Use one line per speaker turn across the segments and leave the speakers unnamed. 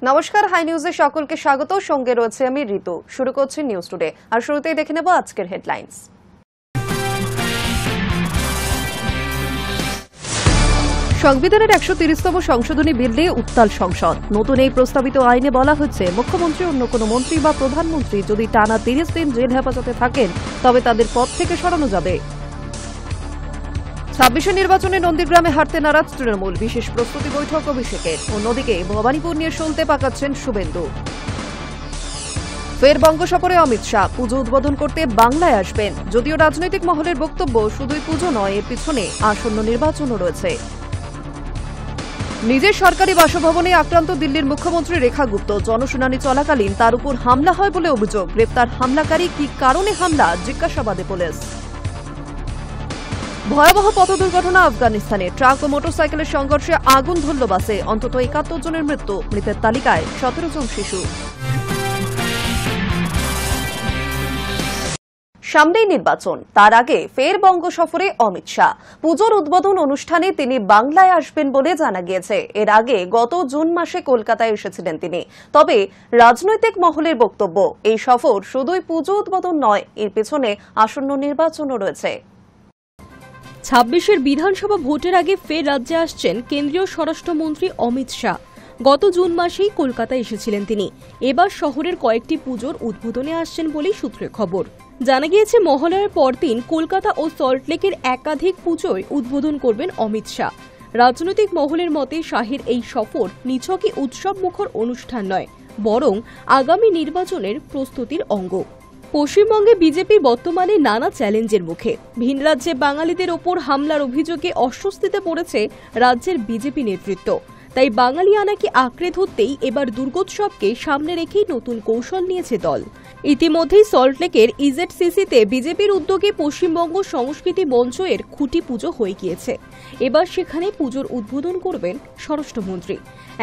নমস্কার, হাই নিউজে সকলকে স্বাগত। সঙ্গে রয়েছে আমি ঋতু। শুরু করছি নিউজ টুডে, আর শুরুতেই দেখে নেব আজকের হেডলাইন্স। সংবিধানের ১৩০তম সংশোধনী বিল নিয়ে উত্তাল সংসদ। নতুন এই প্রস্তাবিত আইনে বলা হচ্ছে, মুখ্যমন্ত্রী, অন্য কোনো মন্ত্রী বা প্রধানমন্ত্রী যদি টানা ৩০ দিন জেল হেফাজতে থাকেন তবে তাদের পদ থেকে সরানো যাবে। ২৬ নির্বাচনে নন্দীগ্রামে হারতে নারাজ তৃণমূল, বিশেষ প্রস্তুতি বৈঠক অভিষেকের। অন্যদিকে ভবানীপুর নিয়ে সলতে পাকাচ্ছেন শুভেন্দু। ফের বঙ্গ সফরে অমিত শাহ, পুজো উদ্বোধন করতে বাংলায় আসবেন। যদিও রাজনৈতিক মহলের বক্তব্য, শুধুই পুজো নয়, এর পিছনে আসন্ন নির্বাচনও রয়েছে। নিজের সরকারি বাসভবনে আক্রান্ত দিল্লির মুখ্যমন্ত্রী রেখা গুপ্ত, জনশুনানি চলাকালীন তার উপর হামলা হয় বলে অভিযোগ। গ্রেপ্তার হামলাকারী, কি কারণে হামলা, জিজ্ঞাসাবাদে পুলিশ। ভয়াবহ পথ দুর্ঘটনা আফগানিস্তানে, ট্রাক ও মোটরসাইকেলের সংঘর্ষে আগুন ধরল বাসে। অন্তত ৭১ জনের মৃত্যু, মৃতের তালিকায় ১৭ জন শিশু। সামনেই নির্বাচন, তার আগে ফের বঙ্গ সফরে অমিত শাহ। পুজোর উদ্বোধন অনুষ্ঠানে তিনি বাংলায় আসবেন বলে জানা গিয়েছে। এর আগে গত জুন মাসে কলকাতায় এসেছিলেন তিনি। তবে রাজনৈতিক মহলের বক্তব্য, এই সফর শুধুই পুজো উদ্বোধন নয়, এর পেছনে আসন্ন নির্বাচনও রয়েছে।
২৬ বিধানসভা ভোটের আগে ফের রাজ্যে আসছেন কেন্দ্রীয় স্বরাষ্ট্রমন্ত্রী অমিত শাহ। গত জুন মাসেই কলকাতায় এসেছিলেন তিনি। এবার শহরের কয়েকটি পুজোর উদ্বোধনে আসছেন বলেই সূত্রের খবর। জানা গিয়েছে, মহালয়ার পরদিন কলকাতা ও সল্টলেকের একাধিক পুজোয় উদ্বোধন করবেন অমিত শাহ। রাজনৈতিক মহলের মতে, শাহের এই সফর নিছকই উৎসবমুখর অনুষ্ঠান নয়, বরং আগামী নির্বাচনের প্রস্তুতির অঙ্গ। পশ্চিমবঙ্গে বিজেপি বর্তমানে নানা চ্যালেঞ্জের মুখে। ভিন রাজ্যে বাঙালিদের ওপর হামলার অভিযোগে অস্বস্তিতে পড়েছে রাজ্যের বিজেপি নেতৃত্ব। তাই বাঙালিয়ানাকে আঁকড়ে ধরতেই এবার দুর্গোৎসবকে সামনে রেখেই নতুন কৌশল নিয়েছে দল। ইতিমধ্যেই সল্টলেকের ইজেডসিসিতে বিজেপির উদ্যোগে পশ্চিমবঙ্গ সংস্কৃতি মঞ্চ এর খুঁটি পুজো হয়ে গিয়েছে। এবার সেখানে পুজোর উদ্বোধন করবেন স্বরাষ্ট্রমন্ত্রী।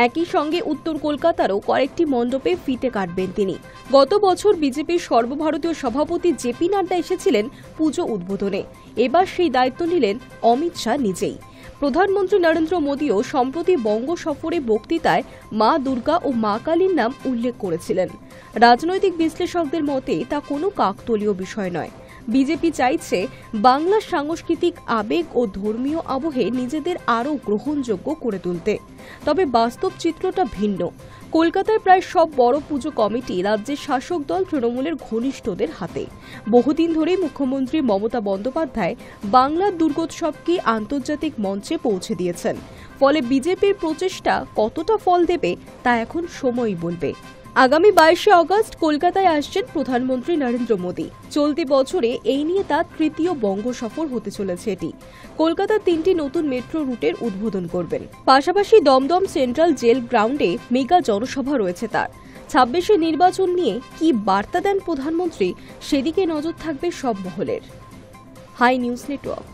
একই সঙ্গে উত্তর কলকাতারও কয়েকটি মণ্ডপে ফিতে কাটবেন তিনি। গত বছর বিজেপির সর্বভারতীয় সভাপতি জেপি নাড্ডা এসেছিলেন পুজো উদ্বোধনে। এবার সেই দায়িত্ব নিলেন অমিত শাহ নিজেই। প্রধানমন্ত্রী নরেন্দ্র মোদীও সম্প্রতি বঙ্গ সফরে বক্তৃতায় মা দুর্গা ও মা কালীর নাম উল্লেখ করেছিলেন। রাজনৈতিক বিশ্লেষকদের মতে তা কোনো কাকতালীয় বিষয় নয়। বিজেপি চাইছে বাংলার সাংস্কৃতিক আবেগ ও ধর্মীয় আবহে নিজেদের আরও গ্রহণযোগ্য করে তুলতে। তবে বাস্তব চিত্রটা ভিন্ন। কলকাতায় প্রায় সব বড় পুজো কমিটি রাজ্যের শাসক দল তৃণমূলের ঘনিষ্ঠদের হাতে। বহুদিন ধরেই মুখ্যমন্ত্রী মমতা বন্দ্যোপাধ্যায় বাংলার দুর্গোৎসবকে আন্তর্জাতিক মঞ্চে পৌঁছে দিয়েছেন। ফলে বিজেপির প্রচেষ্টা কতটা ফল দেবে তা এখন সময়ই বলবে। আগামী ২২ আগস্ট কলকাতায় আসছেন প্রধানমন্ত্রী নরেন্দ্র মোদী। চলতি বছরে এই নিয়ে তার তৃতীয় বঙ্গ সফর হতে চলেছে এটি। কলকাতার ৩টি নতুন মেট্রো রুটের উদ্বোধন করবেন। পাশাপাশি দমদম সেন্ট্রাল জেল গ্রাউন্ডে মেগা জনসভা রয়েছে তার। ২৬ নির্বাচন নিয়ে কি বার্তা দেন প্রধানমন্ত্রী, সেদিকে নজর থাকবে সব মহলের। High News Network.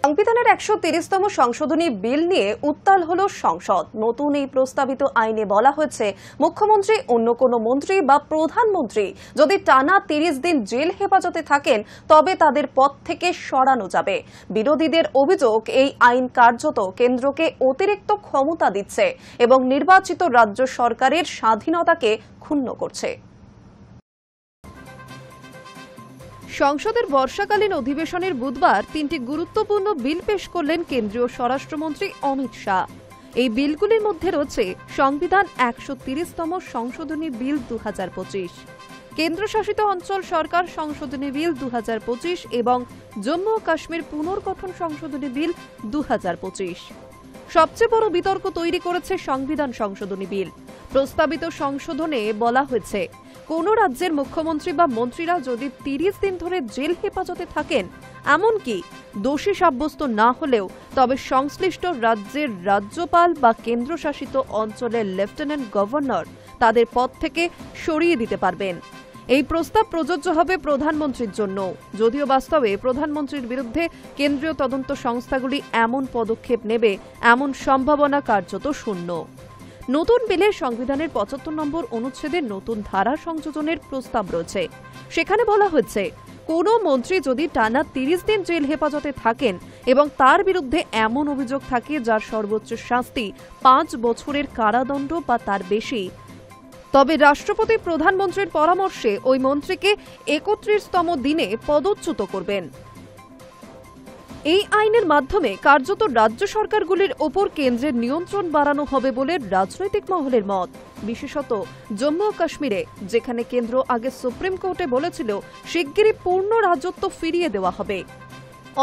সংবিধানের ১৩০তম সংশোধনী বিল নিয়ে উত্তাল হল সংসদ। নতুন এই প্রস্তাবিত আইনে বলা হয়েছে, মুখ্যমন্ত্রী, অন্য কোনো মন্ত্রী বা প্রধানমন্ত্রী যদি টানা ৩০ দিন জেল হেফাজতে থাকেন তবে তাদের পদ থেকে সরানো যাবে। বিরোধীদের অভিযোগ, এই আইন কার্যত কেন্দ্রকে অতিরিক্ত ক্ষমতা দিচ্ছে এবং নির্বাচিত রাজ্য সরকারের স্বাধীনতাকে ক্ষুণ্ণ করছে। সংসদের বর্ষাকালীন অধিবেশনের বুধবার ৩টি গুরুত্বপূর্ণ বিল পেশ করলেন কেন্দ্রীয় স্বরাষ্ট্রমন্ত্রী অমিত শাহ। এই বিলগুলির মধ্যে রয়েছে সংবিধান ১৩০তম সংশোধনী বিল ২০২৫, কেন্দ্রশাসিত অঞ্চল সরকার সংশোধনী বিল ২০২৫ এবং জম্মু ও কাশ্মীর পুনর্গঠন সংশোধনী বিল ২০২৫। সবচেয়ে বড় বিতর্ক তৈরি করেছে সংবিধান সংশোধনী বিল। প্রস্তাবিত সংশোধনে বলা হয়েছে, কোন রাজ্যের মুখ্যমন্ত্রী বা মন্ত্রীরা যদি ৩০ দিন ধরে জেল হেফাজতে থাকেন, এমনকি দোষী সাব্যস্ত না হলেও, তবে সংশ্লিষ্ট রাজ্যের রাজ্যপাল বা কেন্দ্রশাসিত অঞ্চলের লেফটেন্যান্ট গভর্নর তাদের পদ থেকে সরিয়ে দিতে পারবেন। এই প্রস্তাব প্রযোজ্য হবে প্রধানমন্ত্রীর জন্য, যদিও বাস্তবে প্রধানমন্ত্রীর বিরুদ্ধে কেন্দ্রীয় তদন্ত সংস্থাগুলি এমন পদক্ষেপ নেবে এমন সম্ভাবনা কার্যত শূন্য। নতুন বিলে সংবিধানের ৭৫ নম্বর অনুচ্ছেদের নতুন ধারা সংযোজনের প্রস্তাব রয়েছে। সেখানে বলা হয়েছে, কোনো মন্ত্রী যদি টানা 30 দিন জেল হেফাজতে থাকেন এবং তার বিরুদ্ধে এমন অভিযোগ থাকে যার সর্বোচ্চ শাস্তি 5 বছরের কারাদণ্ড বা তার বেশি, তবে রাষ্ট্রপতি প্রধানমন্ত্রীর পরামর্শে ওই মন্ত্রীকে 31তম দিনে পদচ্যুত করবেন। এই আইনের মাধ্যমে কার্যত রাজ্য সরকারগুলির ওপর কেন্দ্রের নিয়ন্ত্রণ বাড়ানো হবে বলে রাজনৈতিক মহলের মত, বিশেষত জম্মু ও কাশ্মীরে, যেখানে কেন্দ্র আগে সুপ্রিম কোর্টে বলেছিল শিগগিরই পূর্ণ রাজত্ব ফিরিয়ে দেওয়া হবে।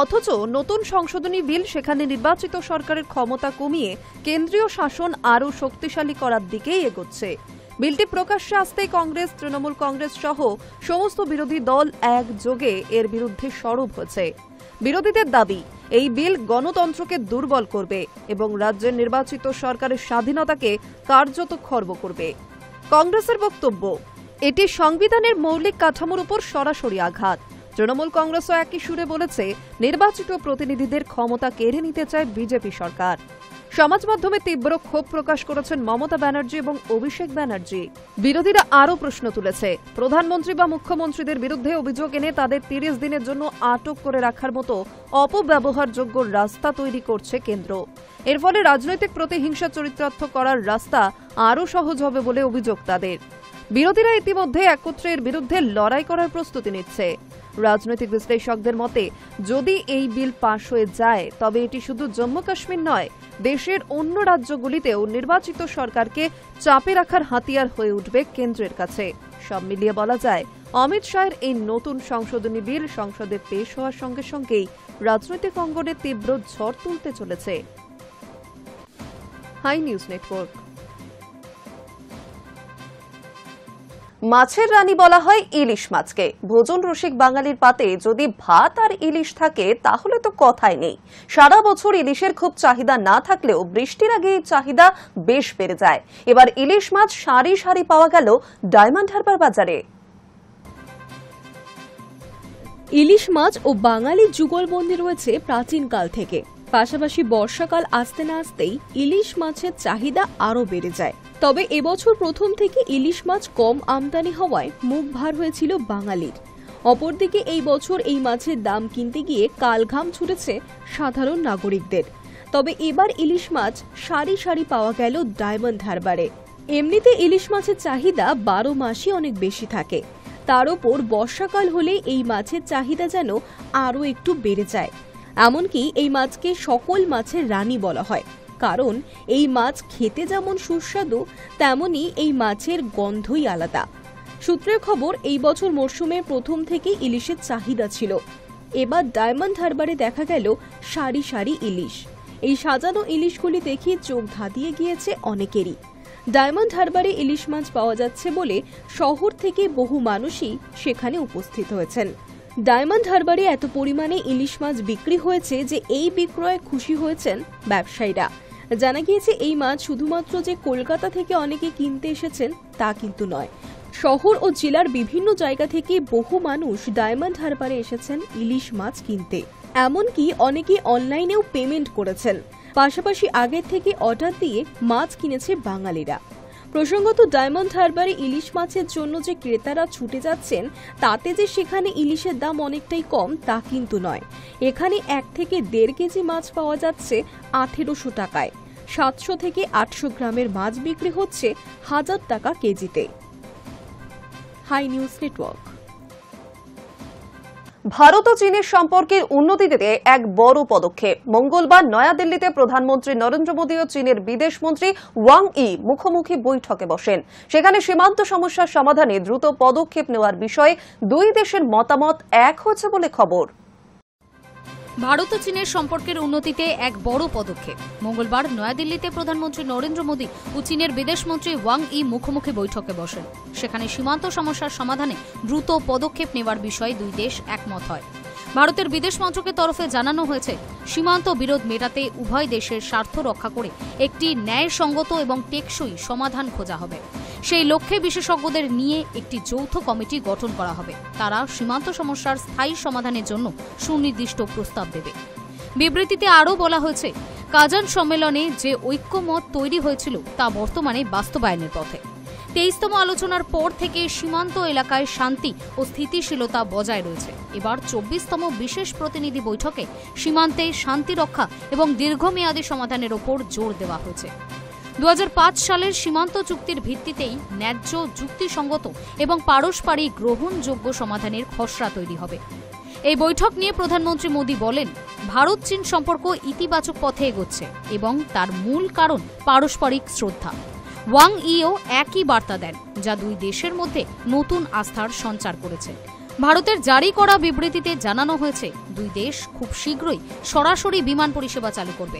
অথচ নতুন সংশোধনী বিল সেখানে নির্বাচিত সরকারের ক্ষমতা কমিয়ে কেন্দ্রীয় শাসন আরও শক্তিশালী করার দিকেই এগোচ্ছে। বিলটি প্রকাশ্যে আসতেই কংগ্রেস, তৃণমূল কংগ্রেস সহ সমস্ত বিরোধী দল একযোগে এর বিরুদ্ধে সরব হয়েছে। বিরোধীদের দাবি, এই বিল গণতন্ত্রকে দুর্বল করবে এবং রাজ্যের নির্বাচিত সরকারের স্বাধীনতাকে কার্যত খর্ব করবে। কংগ্রেসের বক্তব্য, এটি সংবিধানের মৌলিক কাঠামোর উপর সরাসরি আঘাত। তৃণমূল কংগ্রেসও একই সুরে বলেছে, নির্বাচিত প্রতিনিধিদের ক্ষমতা কেড়ে নিতে চায় বিজেপি সরকার। সমাজ মাধ্যমে তীব্র ক্ষোভ প্রকাশ করেছেন মমতা ব্যানার্জি এবং অভিষেক ব্যানার্জি। বিরোধীরা আরও প্রশ্ন তুলেছে, প্রধানমন্ত্রী বা মুখ্যমন্ত্রীদের বিরুদ্ধে অভিযোগ এনে তাদের 30 দিনের জন্য আটক করে রাখার মতো অপব্যবহারযোগ্য রাস্তা তৈরি করছে কেন্দ্র। এর ফলে রাজনৈতিক প্রতিহিংসা চরিতার্থ করার রাস্তা আরও সহজ হবে বলে অভিযোগ তাদের। বিরোধীরা ইতিমধ্যে একত্রে এর বিরুদ্ধে লড়াই করার প্রস্তুতি নিচ্ছে। রাজনৈতিক বিশ্লেষকদের মতে, যদি এই বিল পাশ হয়ে যায় তবে এটি শুধু জম্মু কাশ্মীর নয়, দেশের অন্য রাজ্যগুলিতেও নির্বাচিত সরকারকে চাপে রাখার হাতিয়ার হয়ে উঠবে কেন্দ্রের কাছে। সব মিলিয়ে বলা যায়, অমিত শাহের এই নতুন সংশোধনী বিল সংসদে পেশ হওয়ার সঙ্গে সঙ্গেই রাজনৈতিক অঙ্গনে তীব্র ঝড় তুলতে চলেছে। High News Network. মাছের রানী বলা হয় ইলিশ মাছকে। ভোজন রসিক বাঙালির পাতে যদি ভাত আর ইলিশ থাকে তাহলে তো কথাই নেই। সারা বছর ইলিশের খুব চাহিদা না থাকলেও বৃষ্টির আগে এই চাহিদা বেশ বেড়ে যায়। এবার ইলিশ মাছ সারি সারি পাওয়া গেল ডায়মন্ড হারবার বাজারে।
ইলিশ মাছ ও বাঙালির যুগলবন্দি রয়েছে প্রাচীনকাল থেকে। পাশাপাশি বর্ষাকাল আসতে না আসতেই ইলিশ মাছের চাহিদা আরও বেড়ে যায়। তবে এবছর প্রথম থেকে ইলিশ মাছ কম আমদানি হওয়ায় মুখ ভার হয়েছিল বাঙালির। অপরদিকে এই বছর এই মাছের দাম কিনতে গিয়ে কালঘাম ছুটেছে সাধারণ নাগরিকদের। তবে এবার ইলিশ মাছ সারি সারি পাওয়া গেল ডায়মন্ড হারবারে। এমনিতে ইলিশ মাছের চাহিদা 12 মাসই অনেক বেশি থাকে, তার ওপর বর্ষাকাল হলে এই মাছের চাহিদা যেন আরও একটু বেড়ে যায়। এমনকি এই মাছকে সকল মাছের রানী বলা হয়, কারণ এই মাছ খেতে যেমন সুস্বাদু তেমনি এই মাছের গন্ধই আলাদা। সূত্রের খবর, এই বছর মরশুমে প্রথম থেকে ইলিশের চাহিদা ছিল। এবার ডায়মন্ড হারবারে দেখা গেল সারি সারি ইলিশ। এই সাজানো ইলিশগুলি দেখে চোখ ধাঁধিয়ে গিয়েছে অনেকেরই। ডায়মন্ড হারবারে ইলিশ মাছ পাওয়া যাচ্ছে বলে শহর থেকে বহু মানুষই সেখানে উপস্থিত হয়েছেন। ডায়মন্ড হারবারে এত পরিমাণে ইলিশ মাছ বিক্রি হয়েছে যে এই বিক্রয়ে খুশি হয়েছেন ব্যবসায়ীরা। জানা গিয়েছে, এই মাছ শুধুমাত্র যে কলকাতা থেকে অনেকে কিনতে এসেছেন তা কিন্তু নয়। শহর ও জেলার বিভিন্ন জায়গা থেকে বহু মানুষ ডায়মন্ড হারবারে এসেছেন ইলিশ মাছ কিনতে। এমনকি অনেকে অনলাইনেও পেমেন্ট করেছেন। পাশাপাশি আগের থেকে অর্ডার দিয়ে মাছ কিনেছে বাঙালিরা। প্রসঙ্গত, ডায়মন্ড হারবারে ইলিশ মাছের জন্য যে ক্রেতারা ছুটে যাচ্ছেন তাতে যে সেখানে ইলিশের দাম অনেকটাই কম তা কিন্তু নয়। এখানে 1 থেকে 1.5 কেজি মাছ পাওয়া যাচ্ছে 1800 টাকায়। 700 থেকে 800 গ্রামের মাছ বিক্রি হচ্ছে 1000 টাকা কেজিতে। Hi News Network.
ভারত ও চীনের সম্পর্কের উন্নতিতে এক বড় পদক্ষেপ। মঙ্গলবার নয়াদিল্লিতে প্রধানমন্ত্রী নরেন্দ্র মোদী ও চীনের বিদেশমন্ত্রী ওয়াং ই মুখোমুখি বৈঠকে বসেন। সেখানে সীমান্ত সমস্যার সমাধানে দ্রুত পদক্ষেপ নেওয়ার বিষয়ে দুই দেশের মতামত এক হয়েছে বলে খবর।
ভারত ও চীনের সম্পর্কের উন্নতিতে এক বড় পদক্ষেপ। মঙ্গলবার নয়াদিল্লিতে প্রধানমন্ত্রী নরেন্দ্র মোদী ও চীনের বিদেশমন্ত্রী ওয়াং ই মুখোমুখি বৈঠকে বসেন। সেখানে সীমান্ত সমস্যার সমাধানে দ্রুত পদক্ষেপ নেওয়ার বিষয়ে দুই দেশ একমত হয়। ভারতের বিদেশ মন্ত্রকের তরফে জানানো হয়েছে, সীমান্ত বিরোধ মেটাতে উভয় দেশের স্বার্থ রক্ষা করে একটি ন্যায়সঙ্গত এবং টেকসই সমাধান খোঁজা হবে। সেই লক্ষ্যে বিশেষজ্ঞদের নিয়ে একটি যৌথ কমিটি গঠন করা হবে। তারা সীমান্ত সমস্যার স্থায়ী সমাধানের জন্য সুনির্দিষ্ট প্রস্তাব দেবে। বিবৃতিতে আরও বলা হয়েছে, কাজান সম্মেলনে যে ঐক্যমত তৈরি হয়েছিল তা বর্তমানে বাস্তবায়নের পথে। 23তম আলোচনার পর থেকে সীমান্ত এলাকায় শান্তি ও স্থিতিশীলতা বজায় রয়েছে। এবার 24তম বিশেষ প্রতিনিধি বৈঠকে সীমান্তে শান্তি রক্ষা এবং দীর্ঘমেয়াদী সমাধানের ওপর জোর দেওয়া হয়েছে। 2005 সালের সীমান্ত চুক্তির ভিত্তিতেই ন্যায্য, যুক্তিসঙ্গত এবং পারস্পরিক গ্রহণযোগ্য সমাধানের খসড়া তৈরি হবে। এই বৈঠক নিয়ে প্রধানমন্ত্রী মোদী বলেন, ভারত চীন সম্পর্ক ইতিবাচক পথে এগোচ্ছে এবং তার মূল কারণ পারস্পরিক শ্রদ্ধা। ওয়াং ইও একই বার্তা দেন, যা দুই দেশের মধ্যে নতুন আস্থার সঞ্চার করেছে। ভারতের জারি করা বিবৃতিতে জানানো হয়েছে, দুই দেশ খুব শীঘ্রই সরাসরি বিমান পরিষেবা চালু করবে।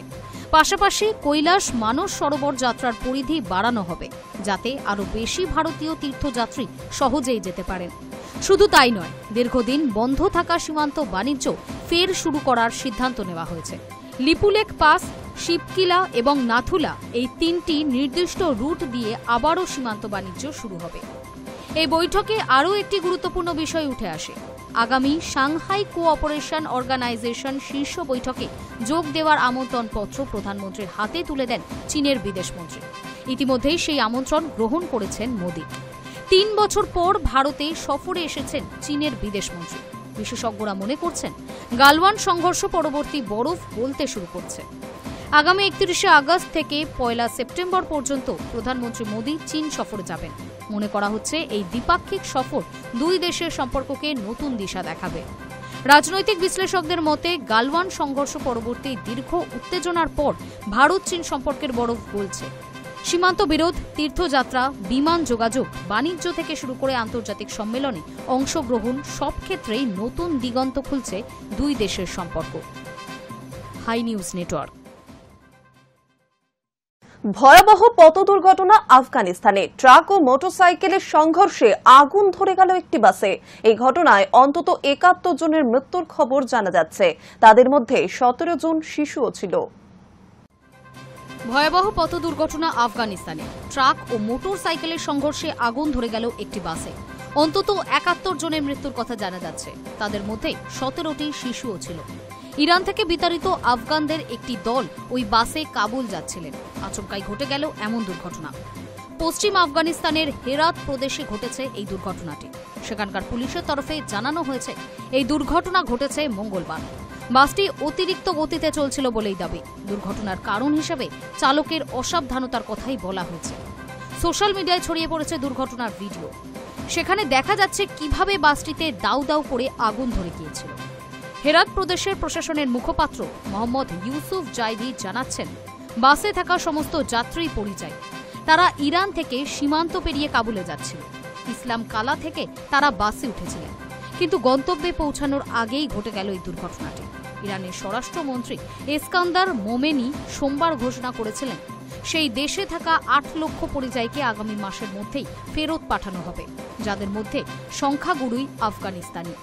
পাশাপাশি কৈলাস মানস সরোবর যাত্রার পরিধি বাড়ানো হবে, যাতে আরও বেশি ভারতীয় তীর্থযাত্রী সহজেই যেতে পারেন। শুধু তাই নয়, দীর্ঘদিন বন্ধ থাকা সীমান্ত বাণিজ্য ফের শুরু করার সিদ্ধান্ত নেওয়া হয়েছে। লিপুলেক পাস, শিবকিলা এবং নাথুলা, এই 3টি নির্দিষ্ট রুট দিয়ে আবারও সীমান্ত বাণিজ্য শুরু হবে। এই বৈঠকে আরও একটি গুরুত্বপূর্ণ বিষয় উঠে আসে। আগামী সাংহাই কোঅপারেশন অর্গানাইজেশন শীর্ষ বৈঠকে যোগ দেওয়ার আমন্ত্রণপত্র প্রধানমন্ত্রীর হাতে তুলে দেন চীনের বিদেশমন্ত্রী। ইতিমধ্যেই সেই আমন্ত্রণ গ্রহণ করেছেন মোদী। 3 বছর পর ভারতে সফরে এসেছেন চীনের বিদেশমন্ত্রী। বিশেষজ্ঞরা মনে করছেন, গালওয়ান সংঘর্ষ পরবর্তী বরফ গলতে শুরু করছে। আগামী 31শে আগস্ট থেকে 1 সেপ্টেম্বর পর্যন্ত প্রধানমন্ত্রী মোদী চীন সফরে যাবেন। মনে করা হচ্ছে, এই দ্বিপাক্ষিক সফর দুই দেশের সম্পর্ককে নতুন দিশা দেখাবে। রাজনৈতিক বিশ্লেষকদের মতে, গালওয়ান সংঘর্ষ পরবর্তী দীর্ঘ উত্তেজনার পর ভারত চীন সম্পর্কের বরফ গলছে। সীমান্ত বিরোধ, তীর্থযাত্রা, বিমান যোগাযোগ, বাণিজ্য থেকে শুরু করে আন্তর্জাতিক সম্মেলনে অংশগ্রহণ, সব ক্ষেত্রেই নতুন দিগন্ত খুলছে দুই দেশের সম্পর্ক। High News Network.
ভয়াবহ পথ দুর্ঘটনা আফগানিস্তানে। ট্রাক ও মোটরসাইকেলের সংঘর্ষে আগুন ধরে গেল একটি বাসে। এই ঘটনায় অন্তত 71 জনের মৃত্যুর খবর জানা যাচ্ছে। তাদের মধ্যে 17 জন শিশুও ছিল।
ভয়াবহ পথ দুর্ঘটনা আফগানিস্তানে। ট্রাক ও মোটরসাইকেলের সংঘর্ষে আগুন ধরে গেল একটি বাসে। অন্তত 71 জনের মৃত্যুর কথা জানা যাচ্ছে। তাদের মধ্যে 17টি শিশুও ছিল। ইরান থেকে বিতাড়িত আফগানদের একটি দল ওই বাসে কাবুল যাচ্ছিলেন। আচমকাই ঘটে গেল এমন দুর্ঘটনা। পশ্চিম আফগানিস্তানের হেরাত প্রদেশে ঘটেছে এই দুর্ঘটনাটি। সেখানকার পুলিশের তরফে জানানো হয়েছে, এই দুর্ঘটনা ঘটেছে মঙ্গলবার। বাসটি অতিরিক্ত গতিতে চলছিল বলেই দাবি। দুর্ঘটনার কারণ হিসেবে চালকের অসাবধানতার কথাই বলা হয়েছে। সোশ্যাল মিডিয়ায় ছড়িয়ে পড়েছে দুর্ঘটনার ভিডিও। সেখানে দেখা যাচ্ছে কিভাবে বাসটিতে দাউ দাউ করে আগুন ধরে গিয়েছিল। হেরাত প্রদেশের প্রশাসনের মুখপাত্র মোহাম্মদ ইউসুফ জাইদি জানাচ্ছেন, বাসে থাকা সমস্ত যাত্রী পরিযায়ী। তারা ইরান থেকে সীমান্ত পেরিয়ে কাবুলে যাচ্ছিল। ইসলাম কালা থেকে তারা বাসে উঠেছিলেন, কিন্তু গন্তব্যে পৌঁছানোর আগেই ঘটে গেল এই দুর্ঘটনাটি। ইরানের স্বরাষ্ট্রমন্ত্রী এসকান্দার মোমেনি সোমবার ঘোষণা করেছিলেন, সেই দেশে থাকা 8 লক্ষ পরিযায়ীকে আগামী মাসের মধ্যেই ফেরত পাঠানো হবে, যাদের মধ্যে সংখ্যাগুরুই আফগানিস্তানি।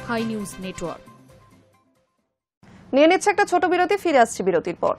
High News Network.
নিয়ে নিচ্ছে একটা ছোট বিরতি, ফিরে আসছি বিরতির পর।